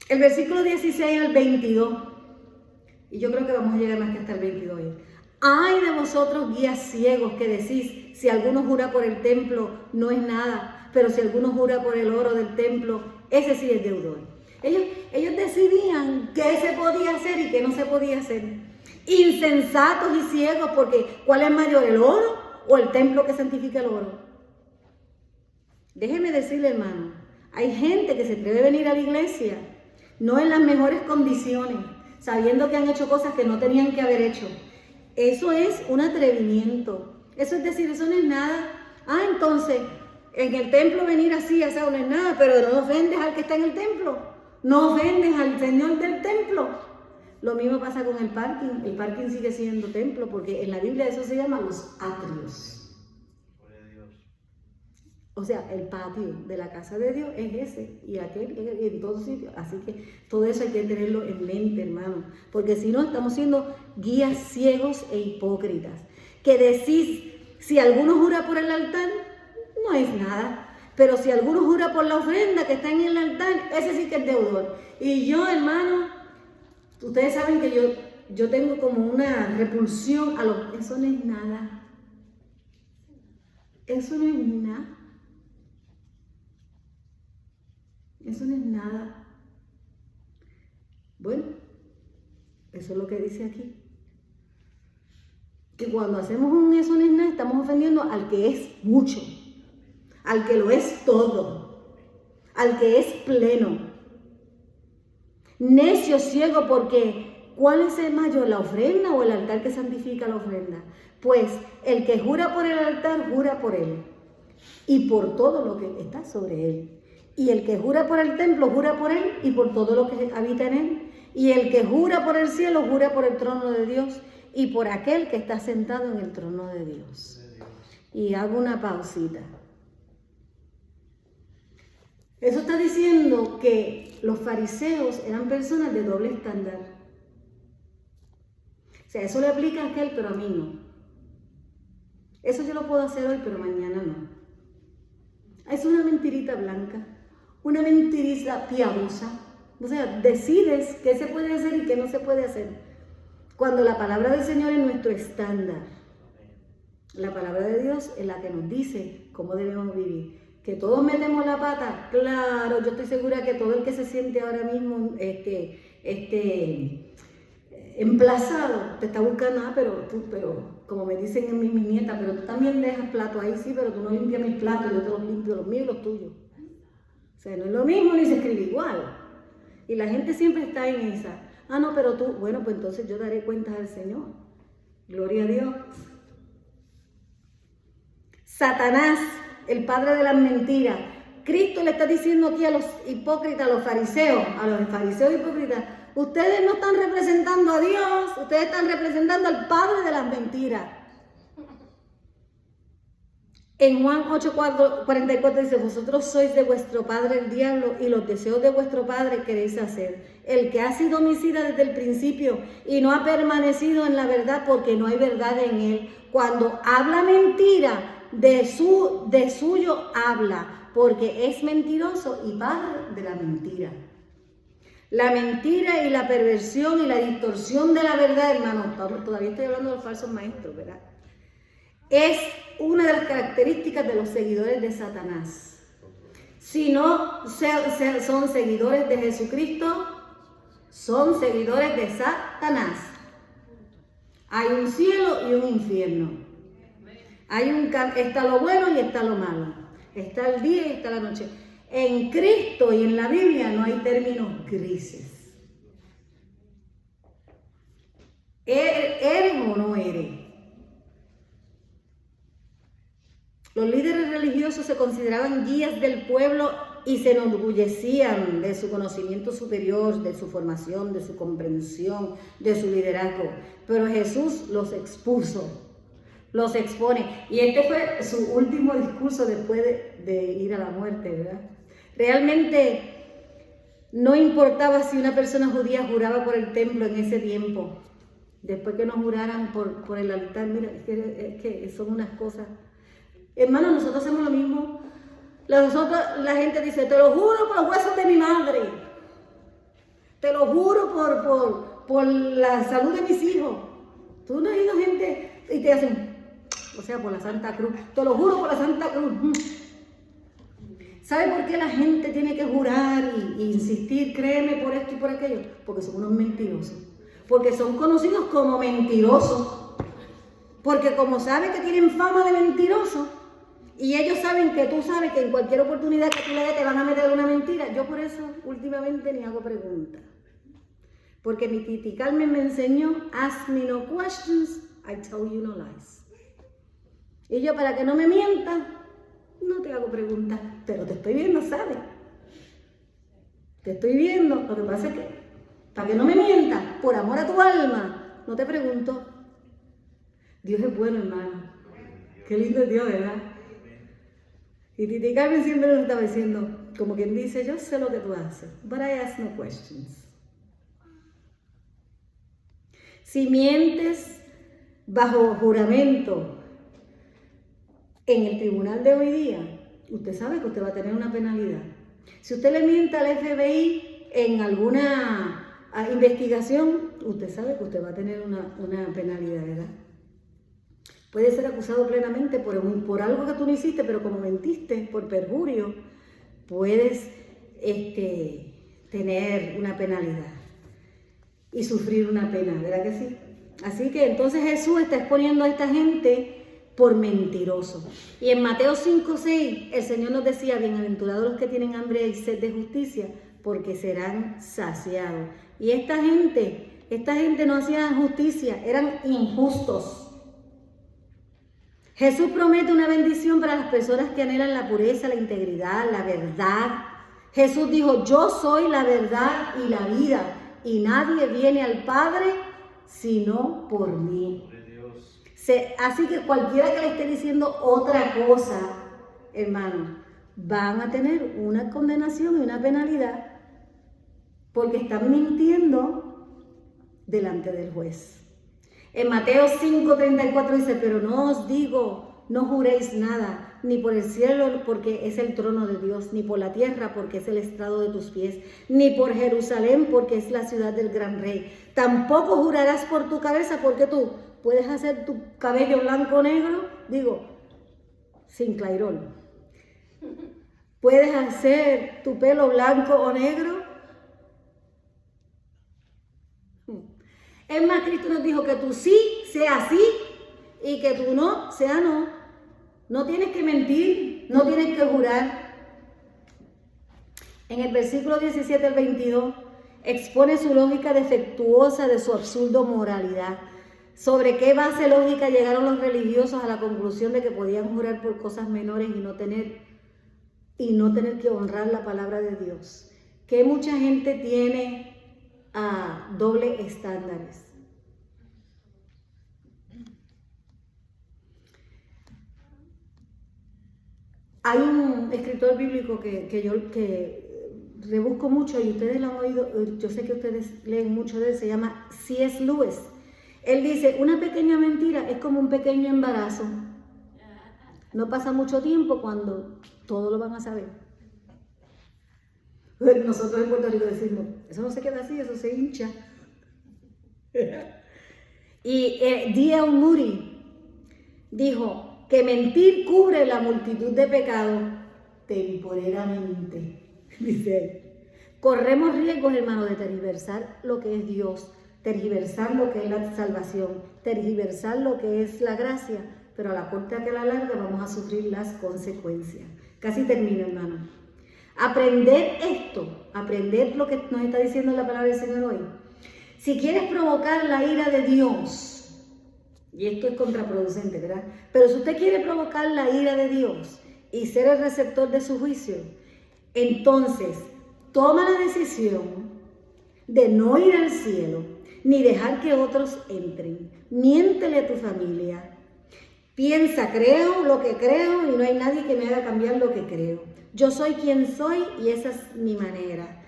El versículo 16 al 22. Y yo creo que vamos a llegar más que hasta el 22. Ay de vosotros, guías ciegos, que decís, si alguno jura por el templo, no es nada. Pero si alguno jura por el oro del templo, ese sí es deudor. Ellos decidían qué se podía hacer y qué no se podía hacer. Insensatos y ciegos, porque ¿cuál es mayor, el oro o el templo que santifica el oro? Déjeme decirle, hermano, hay gente que se atreve a venir a la iglesia, no en las mejores condiciones, sabiendo que han hecho cosas que no tenían que haber hecho. Eso es un atrevimiento. Eso es decir, eso no es nada. Entonces, en el templo venir así, o sea, no es nada, pero no ofendes al que está en el templo, no ofendes al Señor del templo. Lo mismo pasa con el parking. El parking sigue siendo templo porque en la Biblia eso se llama los atrios. O sea, el patio de la casa de Dios es ese y aquel en todos sitios. Así que todo eso hay que tenerlo en mente, hermano. Porque si no, estamos siendo guías ciegos e hipócritas. Que decís, si alguno jura por el altar, no es nada. Pero si alguno jura por la ofrenda que está en el altar, ese sí que es deudor. Y yo, hermano, ustedes saben que yo tengo como una repulsión a lo... Eso no es nada. Eso no es nada. Eso no es nada. Bueno, eso es lo que dice aquí. Que cuando hacemos un eso no es nada, estamos ofendiendo al que es mucho, al que lo es todo, al que es pleno. Necio, ciego, porque ¿cuál es el mayor, la ofrenda o el altar que santifica la ofrenda? Pues el que jura por el altar, jura por él y por todo lo que está sobre él. Y el que jura por el templo, jura por él y por todo lo que habita en él. Y el que jura por el cielo, jura por el trono de Dios y por aquel que está sentado en el trono de Dios. Y hago una pausita. Eso está diciendo que los fariseos eran personas de doble estándar. O sea, eso le aplica a aquel, pero a mí no. Eso yo lo puedo hacer hoy, pero mañana no. Es una mentirita blanca, una mentirita piadosa. O sea, decides qué se puede hacer y qué no se puede hacer. Cuando la palabra del Señor es nuestro estándar. La palabra de Dios es la que nos dice cómo debemos vivir. Que todos metemos la pata, claro, yo estoy segura que todo el que se siente ahora mismo emplazado, te está buscando, pero como me dicen en mis nietas, pero tú también dejas platos ahí, sí, pero tú no limpias mis platos, yo te los limpio, los míos y los tuyos. O sea, no es lo mismo ni se escribe igual. Y la gente siempre está en esa. Ah, no, pero tú, bueno, pues entonces yo daré cuentas al Señor. Gloria a Dios. Satanás, el padre de las mentiras. Cristo le está diciendo aquí a los hipócritas, a los fariseos hipócritas, ustedes no están representando a Dios, ustedes están representando al padre de las mentiras. En Juan 8:44 dice, vosotros sois de vuestro padre el diablo y los deseos de vuestro padre queréis hacer. El que ha sido homicida desde el principio y no ha permanecido en la verdad porque no hay verdad en él. Cuando habla mentira, de suyo habla, porque es mentiroso y padre de la mentira. La mentira y la perversión y la distorsión de la verdad, hermanos, todavía estoy hablando de los falsos maestros, ¿verdad? Es una de las características de los seguidores de Satanás. Si no son seguidores de Jesucristo, son seguidores de Satanás. Hay un cielo y un infierno. Está lo bueno y está lo malo. Está el día y está la noche. En Cristo y en la Biblia no hay términos grises. ¿Eres o no eres? Los líderes religiosos se consideraban guías del pueblo y se enorgullecían de su conocimiento superior, de su formación, de su comprensión, de su liderazgo. Pero Jesús los expuso, los expone. Y este fue su último discurso después de ir a la muerte, ¿verdad? Realmente no importaba si una persona judía juraba por el templo en ese tiempo. Después que no juraran por el altar, mira, es que son unas cosas. Hermanos, nosotros hacemos lo mismo. La gente dice, te lo juro por los huesos de mi madre. Te lo juro por la salud de mis hijos. Tú no has ido gente y te hacen, o sea, por la Santa Cruz. Te lo juro por la Santa Cruz. ¿Sabe por qué la gente tiene que jurar e insistir? Créeme por esto y por aquello. Porque son unos mentirosos. Porque son conocidos como mentirosos. Porque como saben que tienen fama de mentirosos, y ellos saben que tú sabes que en cualquier oportunidad que tú le des te van a meter una mentira. Yo por eso últimamente ni hago preguntas. Porque mi titi Carmen me enseñó, ask me no questions, I tell you no lies. Y yo, para que no me mientas, no te hago preguntas. Pero te estoy viendo, ¿sabes? Te estoy viendo. Lo que pasa es que, para que no me mientas, por amor a tu alma, no te pregunto. Dios es bueno, hermano. Qué lindo es Dios, ¿verdad? Y Titi Carmen siempre nos estaba diciendo, como quien dice, yo sé lo que tú haces, but I ask no questions. Si mientes bajo juramento en el tribunal de hoy día, usted sabe que usted va a tener una penalidad. Si usted le miente al FBI en alguna investigación, usted sabe que usted va a tener una penalidad, ¿verdad? Puede ser acusado plenamente por algo que tú no hiciste, pero como mentiste, por perjurio, puedes tener una penalidad y sufrir una pena, ¿verdad que sí? Así que entonces Jesús está exponiendo a esta gente por mentiroso. Y en Mateo 5:6 el Señor nos decía, bienaventurados los que tienen hambre y sed de justicia, porque serán saciados. Y esta gente no hacía justicia, eran injustos. Jesús promete una bendición para las personas que anhelan la pureza, la integridad, la verdad. Jesús dijo, yo soy la verdad y la vida, y nadie viene al Padre sino por mí. Así que cualquiera que le esté diciendo otra cosa, hermano, van a tener una condenación y una penalidad, porque están mintiendo delante del juez. En Mateo 5:34 dice, pero no os digo, no juréis nada, ni por el cielo porque es el trono de Dios, ni por la tierra porque es el estrado de tus pies, ni por Jerusalén porque es la ciudad del gran rey. Tampoco jurarás por tu cabeza, porque tú puedes hacer tu cabello blanco o negro, sin clairol. Puedes hacer tu pelo blanco o negro. Es más, Cristo nos dijo que tu sí sea sí y que tu no sea no. No tienes que mentir, no tienes que jurar. En el versículo 17 al 22 expone su lógica defectuosa de su absurdo moralidad. ¿Sobre qué base lógica llegaron los religiosos a la conclusión de que podían jurar por cosas menores y no tener que honrar la palabra de Dios? Que mucha gente tiene doble estándares. Hay un escritor bíblico que rebusco mucho y ustedes lo han oído, yo sé que ustedes leen mucho de él, se llama C.S. Lewis. Él dice, una pequeña mentira es como un pequeño embarazo. No pasa mucho tiempo cuando todo lo van a saber. Nosotros en Puerto Rico decimos, eso no se queda así, eso se hincha. Y D.L. Moody dijo que mentir cubre la multitud de pecados temporeramente. Dice él. Corremos riesgos, hermano, de tergiversar lo que es Dios, tergiversar lo que es la salvación, tergiversar lo que es la gracia, pero a la corta que a la larga vamos a sufrir las consecuencias. Casi termino, hermano. Aprender esto, aprender lo que nos está diciendo la palabra del Señor hoy. Si quieres provocar la ira de Dios, y esto es contraproducente, ¿verdad? Pero si usted quiere provocar la ira de Dios y ser el receptor de su juicio, entonces toma la decisión de no ir al cielo, ni dejar que otros entren. Miéntele a tu familia. Piensa, creo lo que creo y no hay nadie que me haga cambiar lo que creo. Yo soy quien soy y esa es mi manera.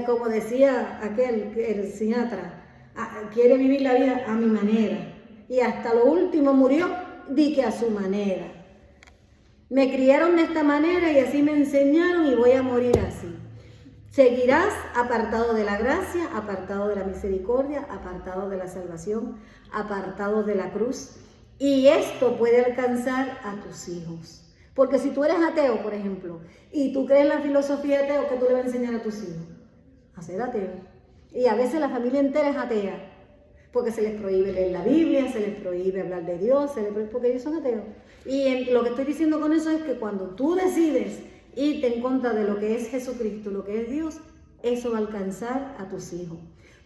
Como decía el Sinatra, quiere vivir la vida a mi manera. Y hasta lo último murió, di que a su manera. Me criaron de esta manera y así me enseñaron y voy a morir así. Seguirás apartado de la gracia, apartado de la misericordia, apartado de la salvación, apartado de la cruz. Y esto puede alcanzar a tus hijos. Porque si tú eres ateo, por ejemplo, y tú crees en la filosofía ateo, ¿qué tú le vas a enseñar a tus hijos? A ser ateo. Y a veces la familia entera es atea. Porque se les prohíbe leer la Biblia, se les prohíbe hablar de Dios, porque ellos son ateos. Y lo que estoy diciendo con eso es que cuando tú decides irte en contra de lo que es Jesucristo, lo que es Dios, eso va a alcanzar a tus hijos.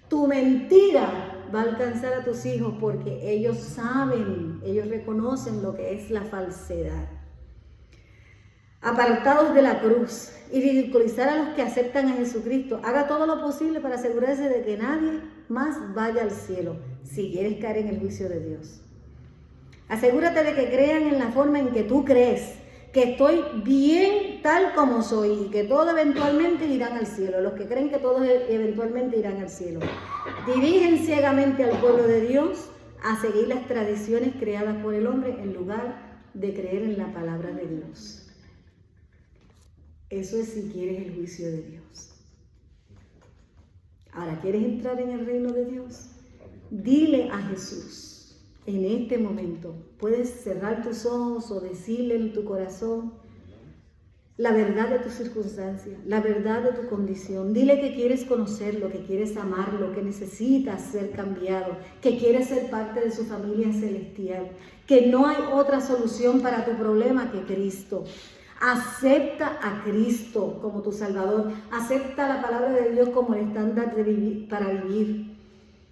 Tu mentira va a alcanzar a tus hijos porque ellos saben, ellos reconocen lo que es la falsedad. Apartados de la cruz y ridiculizar a los que aceptan a Jesucristo. Haga todo lo posible para asegurarse de que nadie más vaya al cielo si quieres caer en el juicio de Dios. Asegúrate de que crean en la forma en que tú crees, que estoy bien tal como soy y que todos eventualmente irán al cielo. Los que creen que todos eventualmente irán al cielo. Dirigen ciegamente al pueblo de Dios a seguir las tradiciones creadas por el hombre en lugar de creer en la palabra de Dios. Eso es si quieres el juicio de Dios. Ahora, ¿quieres entrar en el reino de Dios? Dile a Jesús en este momento. Puedes cerrar tus ojos o decirle en tu corazón la verdad de tus circunstancias, la verdad de tu condición. Dile que quieres conocerlo, que quieres amarlo, que necesitas ser cambiado, que quieres ser parte de su familia celestial, que no hay otra solución para tu problema que Cristo. Acepta a Cristo como tu Salvador. Acepta la palabra de Dios como el estándar para vivir.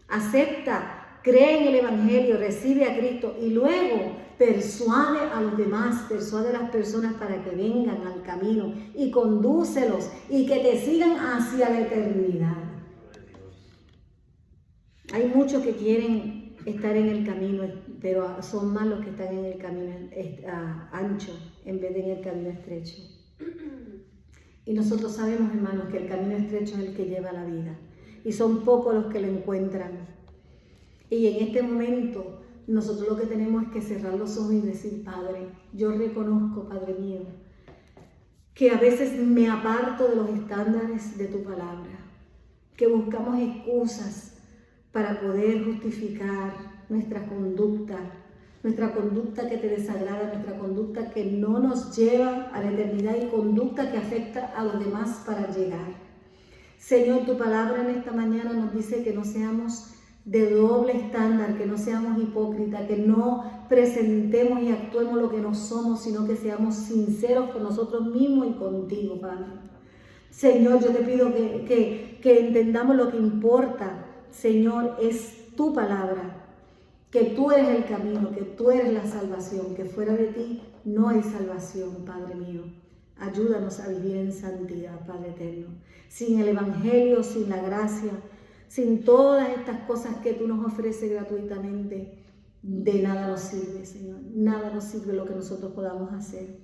Acepta, cree en el Evangelio, recibe a Cristo y luego persuade a los demás, persuade a las personas para que vengan al camino y condúcelos y que te sigan hacia la eternidad. Hay muchos que quieren estar en el camino, pero son más los que están en el camino ancho en vez de en el camino estrecho. Y nosotros sabemos, hermanos, que el camino estrecho es el que lleva a la vida. Y son pocos los que lo encuentran. Y en este momento Nosotros lo que tenemos es que cerrar los ojos y decir, Padre, yo reconozco, Padre mío, que a veces me aparto de los estándares de tu palabra, que buscamos excusas para poder justificar nuestra conducta que te desagrada, nuestra conducta que no nos lleva a la eternidad y conducta que afecta a los demás para llegar. Señor, tu palabra en esta mañana nos dice que no seamos de doble estándar, que no seamos hipócritas, que no presentemos y actuemos lo que no somos, sino que seamos sinceros con nosotros mismos y contigo, Padre. Señor, yo te pido que entendamos lo que importa, Señor, es tu palabra, que tú eres el camino, que tú eres la salvación, que fuera de ti no hay salvación, Padre mío. Ayúdanos a vivir en santidad, Padre eterno. Sin el Evangelio, sin la gracia, sin todas estas cosas que tú nos ofreces gratuitamente, de nada nos sirve, Señor. Nada nos sirve lo que nosotros podamos hacer.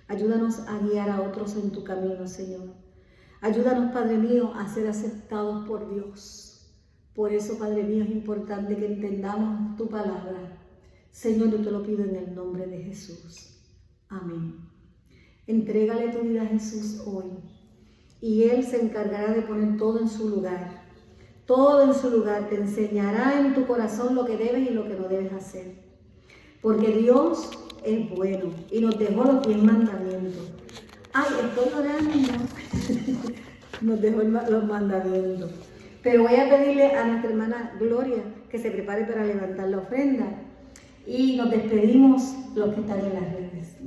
Ayúdanos a guiar a otros en tu camino, Señor. Ayúdanos, Padre mío, a ser aceptados por Dios. Por eso, Padre mío, es importante que entendamos tu palabra. Señor, yo te lo pido en el nombre de Jesús. Amén. Entrégale tu vida a Jesús hoy y Él se encargará de poner todo en su lugar. Todo en su lugar. Te enseñará en tu corazón lo que debes y lo que no debes hacer. Porque Dios es bueno y nos dejó los 10 mandamientos. Ay, estoy orando. Nos dejó los mandamientos. Pero voy a pedirle a nuestra hermana Gloria que se prepare para levantar la ofrenda. Y nos despedimos los que están en las redes.